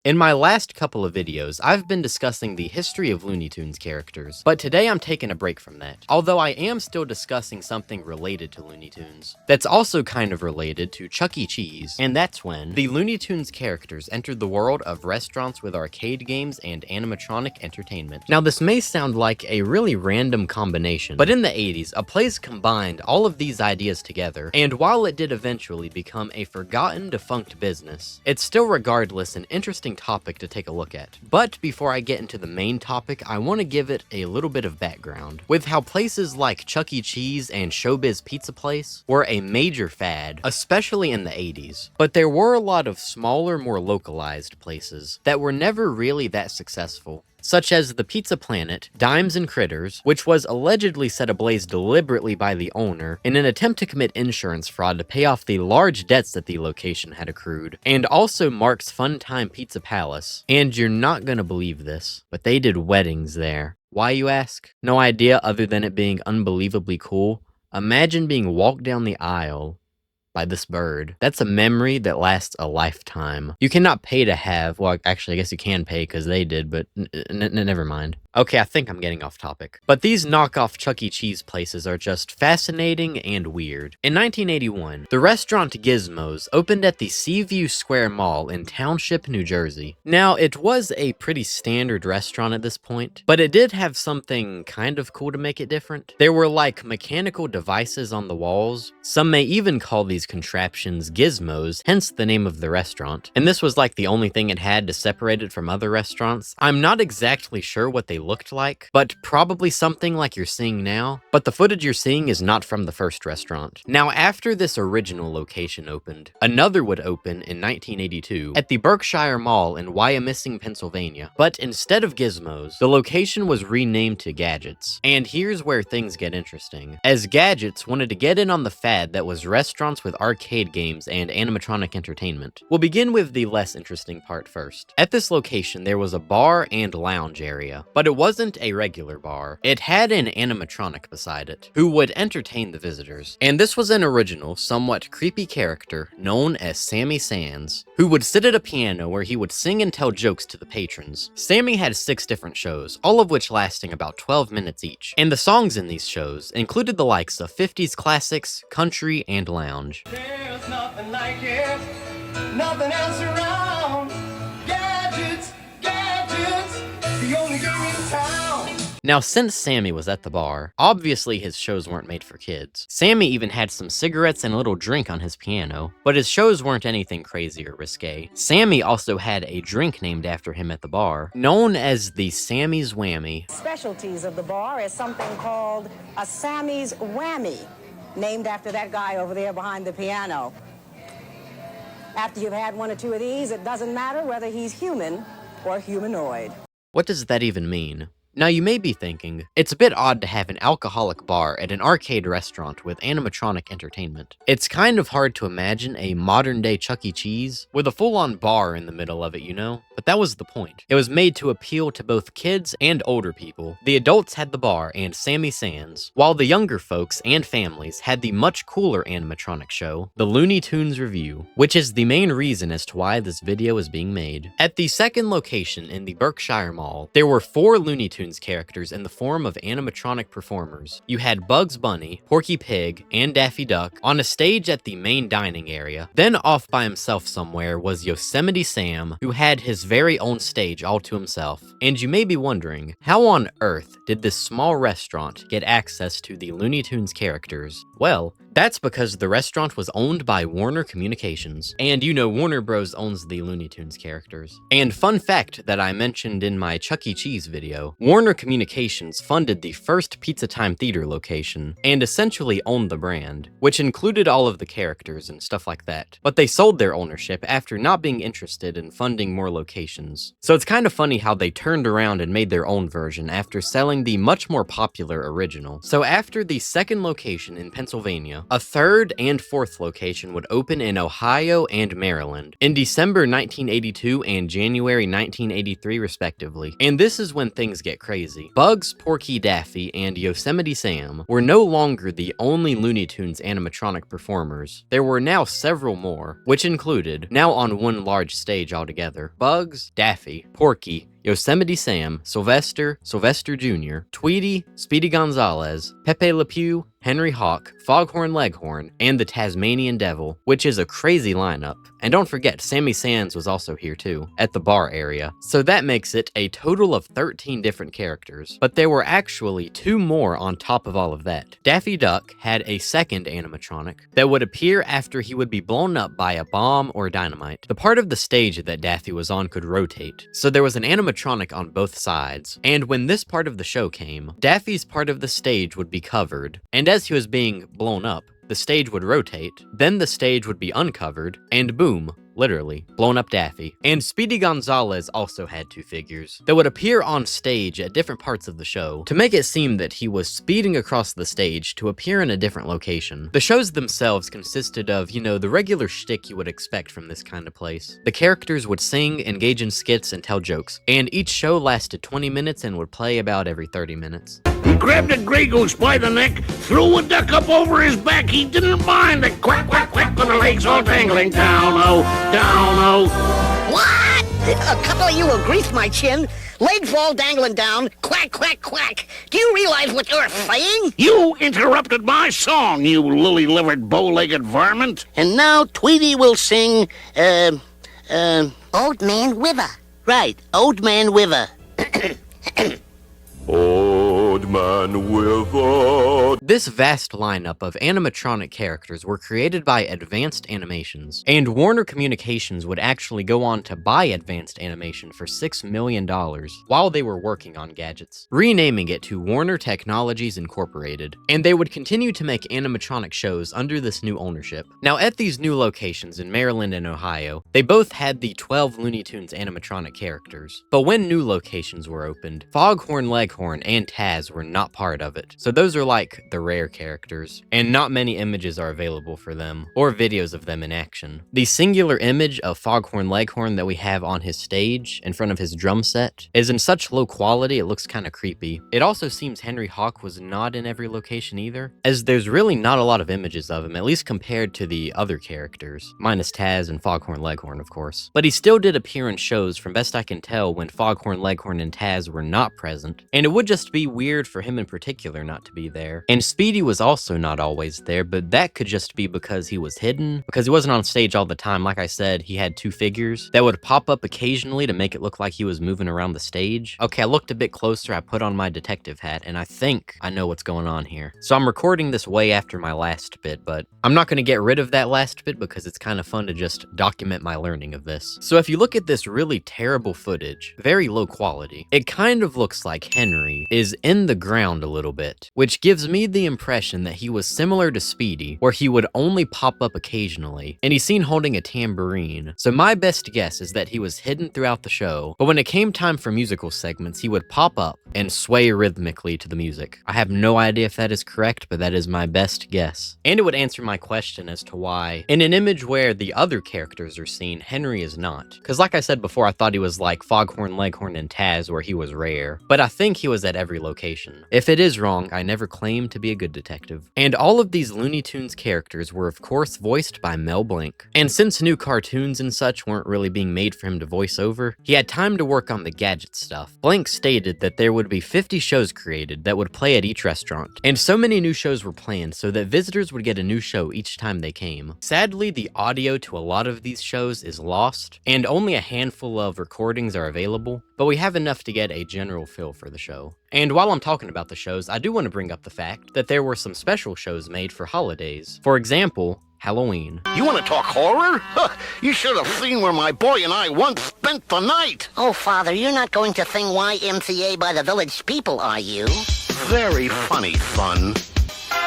In my last couple of videos, I've been discussing the history of Looney Tunes characters, but today I'm taking a break from that, although I am still discussing something related to Looney Tunes. That's also kind of related to Chuck E. Cheese, and that's when the Looney Tunes characters entered the world of restaurants with arcade games and animatronic entertainment. Now this may sound like a really random combination, but in the 80s, a place combined all of these ideas together, and while it did eventually become a forgotten, defunct business, it's still regardless an interesting topic to take a look at. But before I get into the main topic, I want to give it a little bit of background. With how places like Chuck E. Cheese and Showbiz Pizza Place were a major fad, especially in the 80s, but there were a lot of smaller, more localized places that were never really that successful, such as the Pizza Planet, Dimes and Critters, which was allegedly set ablaze deliberately by the owner in an attempt to commit insurance fraud to pay off the large debts that the location had accrued, and also Mark's Fun Time Pizza Palace. And you're not gonna believe this, but they did weddings there. Why, you ask? No idea other than it being unbelievably cool. Imagine being walked down the aisle by this bird. That's a memory that lasts a lifetime. You cannot pay to have, well, actually, I guess you can pay because they did, but never mind. Okay, I think I'm getting off topic. But these knockoff Chuck E. Cheese places are just fascinating and weird. In 1981, the restaurant Gizmos opened at the Seaview Square Mall in Township, New Jersey. Now, it was a pretty standard restaurant at this point, but it did have something kind of cool to make it different. There were like mechanical devices on the walls. Some may even call these contraptions gizmos, hence the name of the restaurant. And this was like the only thing it had to separate it from other restaurants. I'm not exactly sure what they looked like, but probably something like you're seeing now. But the footage you're seeing is not from the first restaurant. Now, after this original location opened, another would open in 1982 at the Berkshire Mall in Wyomissing, Pennsylvania. But instead of Gizmos, the location was renamed to Gadgets. And here's where things get interesting, as Gadgets wanted to get in on the fad that was restaurants with arcade games and animatronic entertainment. We'll begin with the less interesting part first. At this location, there was a bar and lounge area, but it wasn't a regular bar. It had an animatronic beside it, who would entertain the visitors. And this was an original, somewhat creepy character known as Sammy Sands, who would sit at a piano where he would sing and tell jokes to the patrons. Sammy had 6 different shows, all of which lasting about 12 minutes each. And the songs in these shows included the likes of 50s classics, country, and lounge. There's nothing like it, nothing else around. Gadgets, gadgets, the only game in town. Now, since Sammy was at the bar, obviously his shows weren't made for kids. Sammy even had some cigarettes and a little drink on his piano, but his shows weren't anything crazy or risque. Sammy also had a drink named after him at the bar, known as the Sammy's Whammy. Specialties of the bar is something called a Sammy's Whammy, named after that guy over there behind the piano. After you've had 1 or 2 of these, it doesn't matter whether he's human or humanoid. What does that even mean? Now you may be thinking, it's a bit odd to have an alcoholic bar at an arcade restaurant with animatronic entertainment. It's kind of hard to imagine a modern-day Chuck E. Cheese with a full-on bar in the middle of it, you know? But that was the point. It was made to appeal to both kids and older people. The adults had the bar and Sammy Sands, while the younger folks and families had the much cooler animatronic show, the Looney Tunes Revue, which is the main reason as to why this video is being made. At the second location in the Berkshire Mall, there were 4 Looney Tunes characters in the form of animatronic performers. You had Bugs Bunny, Porky Pig, and Daffy Duck on a stage at the main dining area. Then off by himself somewhere was Yosemite Sam, who had his very own stage all to himself. And you may be wondering, how on earth did this small restaurant get access to the Looney Tunes characters? Well, that's because the restaurant was owned by Warner Communications. And you know Warner Bros. Owns the Looney Tunes characters. And fun fact that I mentioned in my Chuck E. Cheese video, Warner Communications funded the first Pizza Time Theater location, and essentially owned the brand, which included all of the characters and stuff like that. But they sold their ownership after not being interested in funding more locations. So it's kind of funny how they turned around and made their own version after selling the much more popular original. So after the second location in Pennsylvania, California. A third and fourth location would open in Ohio and Maryland in December 1982 and January 1983 respectively. And this is when things get crazy. Bugs, Porky, Daffy, and Yosemite Sam were no longer the only Looney Tunes animatronic performers. There were now several more, which included, now on one large stage altogether, Bugs, Daffy, Porky, Yosemite Sam, Sylvester Jr., Tweety, Speedy Gonzales, Pepe Le Pew, Henery Hawk, Foghorn Leghorn, and the Tasmanian Devil, which is a crazy lineup. And don't forget, Sammy Sands was also here too, at the bar area. So that makes it a total of 13 different characters. But there were actually 2 more on top of all of that. Daffy Duck had a second animatronic that would appear after he would be blown up by a bomb or dynamite. The part of the stage that Daffy was on could rotate, so there was an animatronic on both sides. And when this part of the show came, Daffy's part of the stage would be covered, and as he was being blown up, the stage would rotate, then the stage would be uncovered, and boom, literally, blown up Daffy. And Speedy Gonzales also had 2 figures that would appear on stage at different parts of the show to make it seem that he was speeding across the stage to appear in a different location. The shows themselves consisted of, you know, the regular shtick you would expect from this kind of place. The characters would sing, engage in skits, and tell jokes, and each show lasted 20 minutes and would play about every 30 minutes. He grabbed a gray goose by the neck, threw a duck up over his back. He didn't mind the quack, quack, quack with the legs all dangling down, oh, down, oh. What? A couple of you will grease my chin. Legs all dangling down. Quack, quack, quack. Do you realize what you're saying? You interrupted my song, you lily-livered, bow-legged varmint. And now Tweety will sing, Old Man River. Right, Old Man River. Old Man River. This vast lineup of animatronic characters were created by Advanced Animations, and Warner Communications would actually go on to buy Advanced Animation for $6 million while they were working on gadgets, renaming it to Warner Technologies Incorporated, and they would continue to make animatronic shows under this new ownership. Now, at these new locations in Maryland and Ohio, they both had the 12 Looney Tunes animatronic characters, but when new locations were opened, Foghorn Leghorn and Taz were not part of it, so those are like the rare characters, and not many images are available for them, or videos of them in action. The singular image of Foghorn Leghorn that we have on his stage, in front of his drum set, is in such low quality it looks kinda creepy. It also seems Henery Hawk was not in every location either, as there's really not a lot of images of him, at least compared to the other characters, minus Taz and Foghorn Leghorn, of course. But he still did appear in shows, from best I can tell, when Foghorn Leghorn and Taz were not present, and it would just be weird for him in particular not to be there. And Speedy was also not always there, but that could just be because he was hidden, because he wasn't on stage all the time. Like I said, he had 2 figures that would pop up occasionally to make it look like he was moving around the stage. Okay, I looked a bit closer, I put on my detective hat, and I think I know what's going on here. So I'm recording this way after my last bit, but I'm not going to get rid of that last bit because it's kind of fun to just document my learning of this. So if you look at this really terrible footage, very low quality, it kind of looks like Henery is in the ground a little bit, which gives me the impression that he was similar to Speedy, where he would only pop up occasionally, and he's seen holding a tambourine. So my best guess is that he was hidden throughout the show, but when it came time for musical segments, he would pop up and sway rhythmically to the music. I have no idea if that is correct, but that is my best guess. And it would answer my question as to why, in an image where the other characters are seen, Henery is not. Because like I said before, I thought he was like Foghorn Leghorn and Taz, where he was rare, but I think he was at every location. If it is wrong, I never claimed to be a good detective. And all of these Looney Tunes characters were of course voiced by Mel Blanc. And since new cartoons and such weren't really being made for him to voice over, he had time to work on the gadget stuff. Blanc stated that there would be 50 shows created that would play at each restaurant, and so many new shows were planned so that visitors would get a new show each time they came. Sadly, the audio to a lot of these shows is lost, and only a handful of recordings are available, but we have enough to get a general feel for the show. And while I'm talking about the shows, I do want to bring up the fact that there were some special shows made for holidays. For example, Halloween. You want to talk horror? Huh, you should have seen where my boy and I once spent the night. Oh, Father, you're not going to sing YMCA by the Village People, are you? Very funny, son.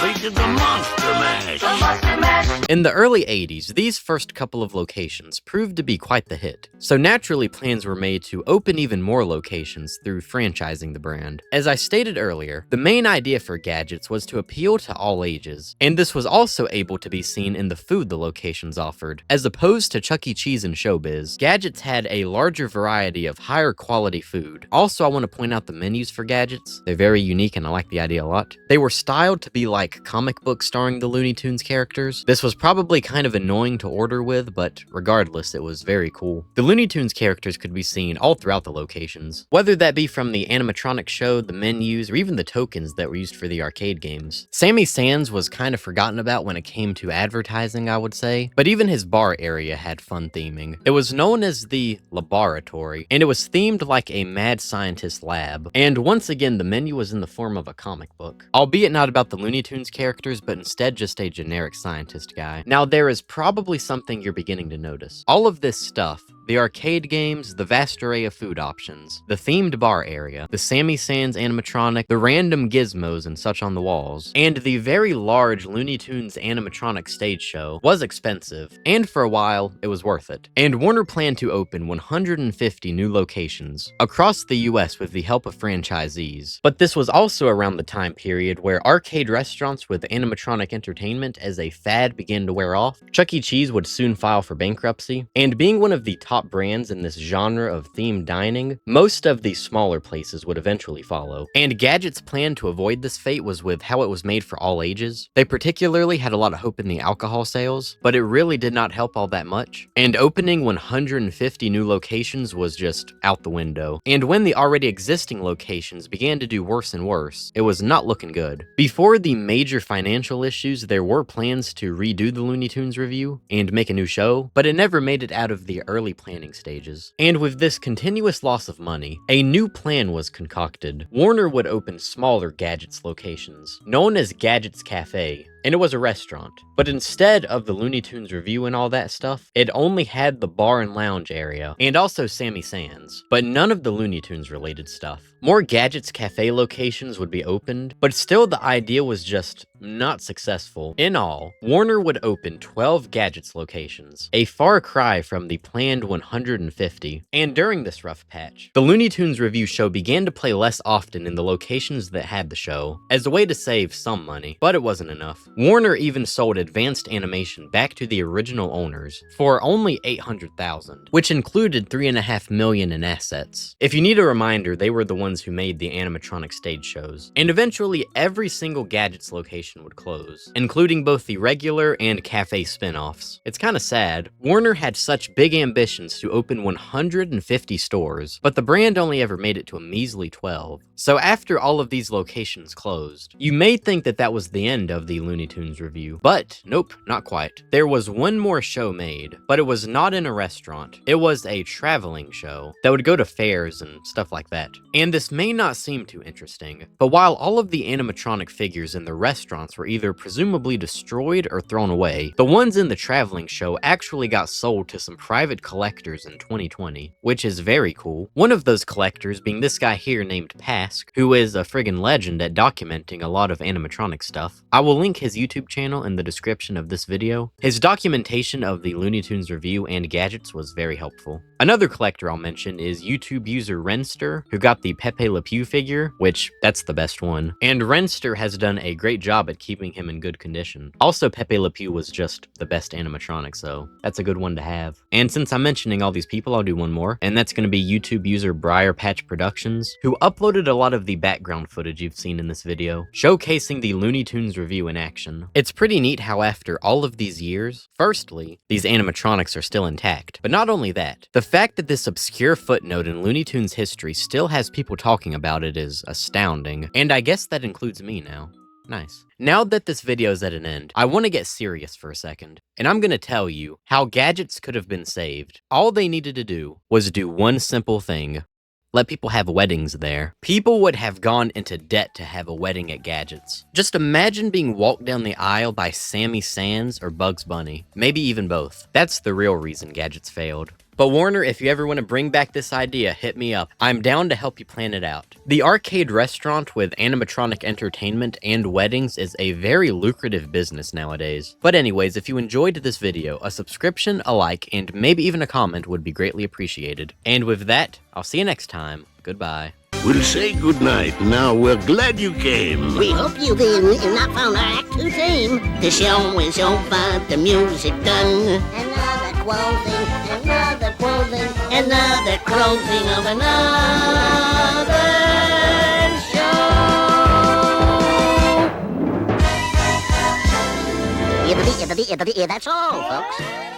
They did the Monster Mash. In the early 80s, these first couple of locations proved to be quite the hit, so naturally plans were made to open even more locations through franchising the brand. As I stated earlier, the main idea for Gadgets was to appeal to all ages, and this was also able to be seen in the food the locations offered. As opposed to Chuck E. Cheese and Showbiz, Gadgets had a larger variety of higher quality food. Also, I want to point out the menus for Gadgets. They're very unique and I like the idea a lot. They were styled to be like comic books starring the Looney Tunes characters. This was probably kind of annoying to order with, but regardless, it was very cool. The Looney Tunes characters could be seen all throughout the locations, whether that be from the animatronic show, the menus, or even the tokens that were used for the arcade games. Sammy Sands was kind of forgotten about when it came to advertising, I would say, but even his bar area had fun theming. It was known as the Laboratory, and it was themed like a mad scientist lab. And once again, the menu was in the form of a comic book, albeit not about the Looney Tunes characters, but instead just a generic scientist guy. Now, there is probably something you're beginning to notice. All of this stuff, the arcade games, the vast array of food options, the themed bar area, the Sammy Sands animatronic, the random gizmos and such on the walls, and the very large Looney Tunes animatronic stage show was expensive, and for a while, it was worth it. And Warner planned to open 150 new locations across the US with the help of franchisees. But this was also around the time period where arcade restaurants with animatronic entertainment as a fad began to wear off. Chuck E. Cheese would soon file for bankruptcy, and being one of the top brands in this genre of themed dining, most of the smaller places would eventually follow. And Gadget's plan to avoid this fate was with how it was made for all ages. They particularly had a lot of hope in the alcohol sales, but it really did not help all that much. And opening 150 new locations was just out the window. And when the already existing locations began to do worse and worse, it was not looking good. Before the major financial issues, there were plans to redo the Looney Tunes Revue and make a new show, but it never made it out of the early planning stages. And with this continuous loss of money, a new plan was concocted. Warner would open smaller Gadgets locations, known as Gadgets Cafe, and it was a restaurant. But instead of the Looney Tunes Revue and all that stuff, it only had the bar and lounge area, and also Sammy Sands, but none of the Looney Tunes related stuff. More Gadgets Cafe locations would be opened, but still the idea was just not successful. In all, Warner would open 12 Gadgets locations, a far cry from the planned 150. And during this rough patch, the Looney Tunes Revue show began to play less often in the locations that had the show, as a way to save some money, but it wasn't enough. Warner even sold advanced animation back to the original owners for only $800,000, which included $3.5 million in assets. If you need a reminder, they were the ones who made the animatronic stage shows. And eventually, every single Gadgets location would close, including both the regular and cafe spin-offs. It's kinda sad. Warner had such big ambitions to open 150 stores, but the brand only ever made it to a measly 12. So after all of these locations closed, you may think that that was the end of the Looney Tunes Revue, but nope, not quite. There was one more show made, but it was not in a restaurant. It was a traveling show that would go to fairs and stuff like that. And this may not seem too interesting, but while all of the animatronic figures in the restaurants were either presumably destroyed or thrown away, the ones in the traveling show actually got sold to some private collectors in 2020, which is very cool. One of those collectors being this guy here named Pask, who is a friggin' legend at documenting a lot of animatronic stuff. I will link his YouTube channel in the description of this video. His documentation of the Looney Tunes Revue and Gadgets was very helpful. Another collector I'll mention is YouTube user Renster, who got the Pepe Le Pew figure, which that's the best one. And Renster has done a great job at keeping him in good condition. Also, Pepe Le Pew was just the best animatronic, so that's a good one to have. And since I'm mentioning all these people, I'll do one more, and that's going to be YouTube user Briar Patch Productions, who uploaded a lot of the background footage you've seen in this video, showcasing the Looney Tunes Revue in action. It's pretty neat how after all of these years, firstly, these animatronics are still intact, but not only that, the fact that this obscure footnote in Looney Tunes history still has people talking about it is astounding, and I guess that includes me now. Nice. Now that this video is at an end, I want to get serious for a second, and I'm going to tell you how Gadgets could have been saved. All they needed to do was do one simple thing. Let people have weddings there. People would have gone into debt to have a wedding at Gadgets. Just imagine being walked down the aisle by Sammy Sands or Bugs Bunny. Maybe even both. That's the real reason Gadgets failed. But Warner, if you ever want to bring back this idea, hit me up. I'm down to help you plan it out. The arcade restaurant with animatronic entertainment and weddings is a very lucrative business nowadays. But anyways, if you enjoyed this video, a subscription, a like, and maybe even a comment would be greatly appreciated. And with that, I'll see you next time. Goodbye. We'll say goodnight. Now, we're glad you came. We hope you've not found our Act 2 theme. The show is over, the music done. Another closing of another show. That's all, folks.